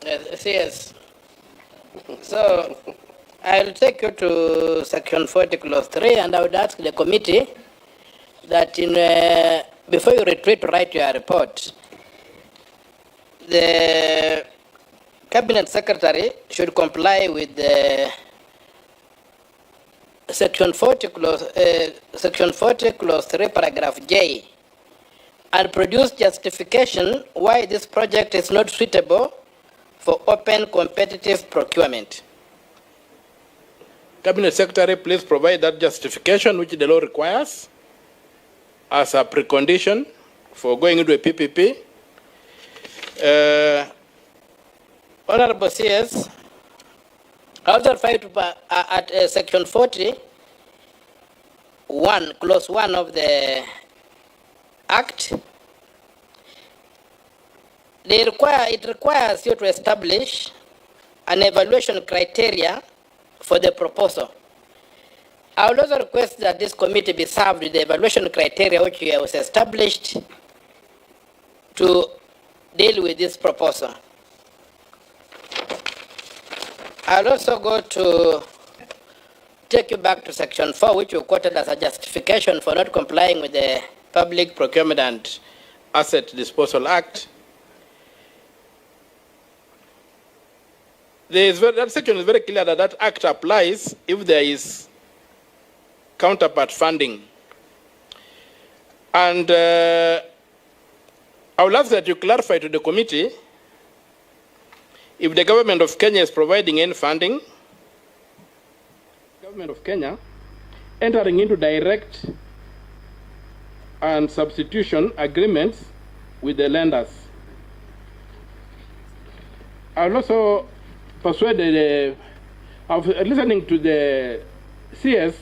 Yes. So I'll take you to Section 40, Clause 3, and I would ask the committee that before you retreat to write your report, the Cabinet Secretary should comply with the Section 40, Clause 3, Paragraph J, and produce justification why this project is not suitable for open competitive procurement. Cabinet Secretary, please provide that justification which the law requires as a precondition for going into a PPP. Honorable CS, I also refer to at Section 40, Clause 1 of the Act. It requires you to establish an evaluation criteria for the proposal. I would also request that this committee be served with the evaluation criteria which was established to deal with this proposal. I'll also go to take you back to Section 4, which you quoted as a justification for not complying with the Public Procurement and Asset Disposal Act. That section is very clear that that act applies if there is counterpart funding. And I would ask that you clarify to the committee if the government of Kenya is providing any funding, government of Kenya entering into direct and substitution agreements with the lenders. I will also persuade of listening to the CS,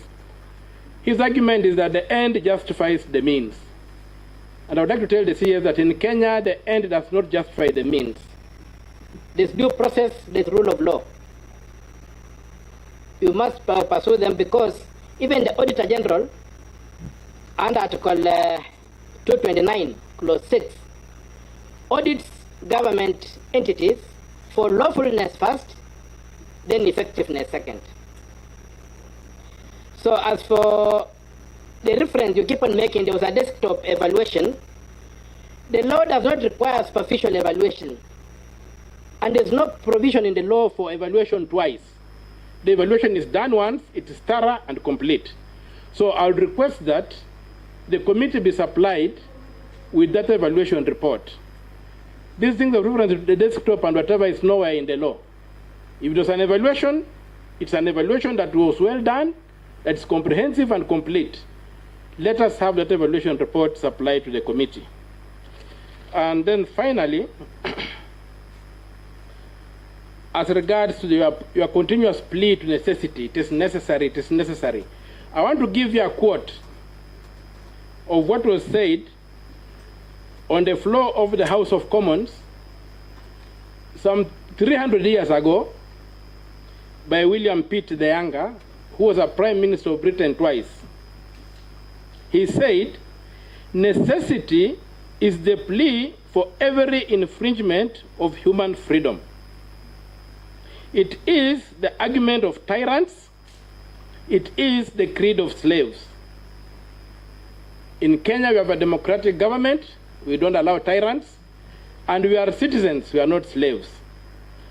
his argument is that the end justifies the means. And I would like to tell the CS that in Kenya, the end does not justify the means. There's due process, there's rule of law. You must pursue them because even the Auditor General, under Article 229, Clause 6, audits government entities for lawfulness first, then effectiveness second. So as for the reference you keep on making, there was a desktop evaluation. The law does not require superficial evaluation. And there's no provision in the law for evaluation twice. The evaluation is done once, it is thorough and complete. So I would request that the committee be supplied with that evaluation report. These things of reference to the desktop and whatever is nowhere in the law. If it was an evaluation, it's an evaluation that was well done, that's comprehensive and complete. Let us have that evaluation report supplied to the committee. And then finally, as regards to your continuous plea to necessity, it is necessary, it is necessary. I want to give you a quote of what was said on the floor of the House of Commons some 300 years ago by William Pitt the Younger, who was a Prime Minister of Britain twice. He said, necessity is the plea for every infringement of human freedom. It is the argument of tyrants. It is the creed of slaves. In Kenya, we have a democratic government. We don't allow tyrants. And we are citizens. We are not slaves.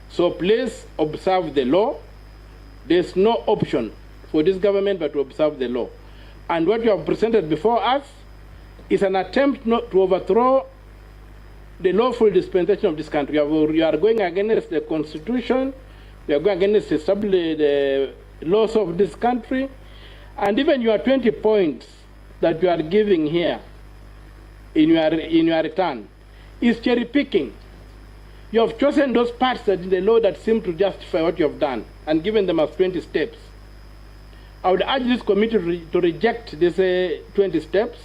So please observe the law. There's no option for this government but to observe the law. And what you have presented before us is an attempt not to overthrow the lawful dispensation of this country. You are going against the Constitution. You are going against the laws of this country. And even your 20 points that you are giving here in your return is cherry picking. You have chosen those parts that in the law that seem to justify what you have done and given them as 20 steps. I would urge this committee to reject these 20 steps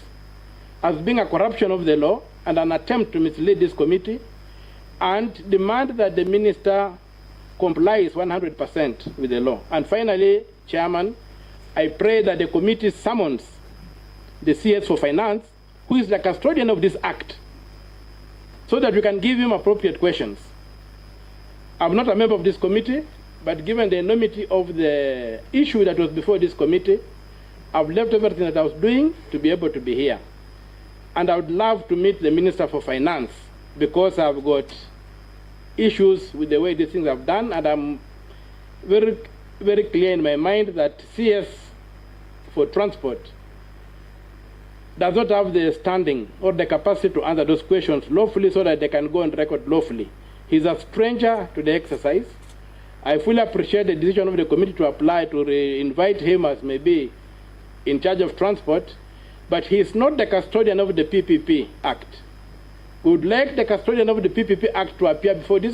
as being a corruption of the law and an attempt to mislead this committee, and demand that the minister complies 100% with the law. And finally, Chairman, I pray that the committee summons the CS for Finance, who is the custodian of this act, so that we can give him appropriate questions. I'm not a member of this committee, but given the enormity of the issue that was before this committee, I've left everything that I was doing to be able to be here. And I would love to meet the Minister for Finance because I've got issues with the way these things are done, and I'm very, very clear in my mind that CS for transport does not have the standing or the capacity to answer those questions lawfully so that they can go on record lawfully. He's a stranger to the exercise. I fully appreciate the decision of the committee to apply to invite him as maybe in charge of transport, but he is not the custodian of the PPP Act. We would like the custodian of the PPP Act to appear before this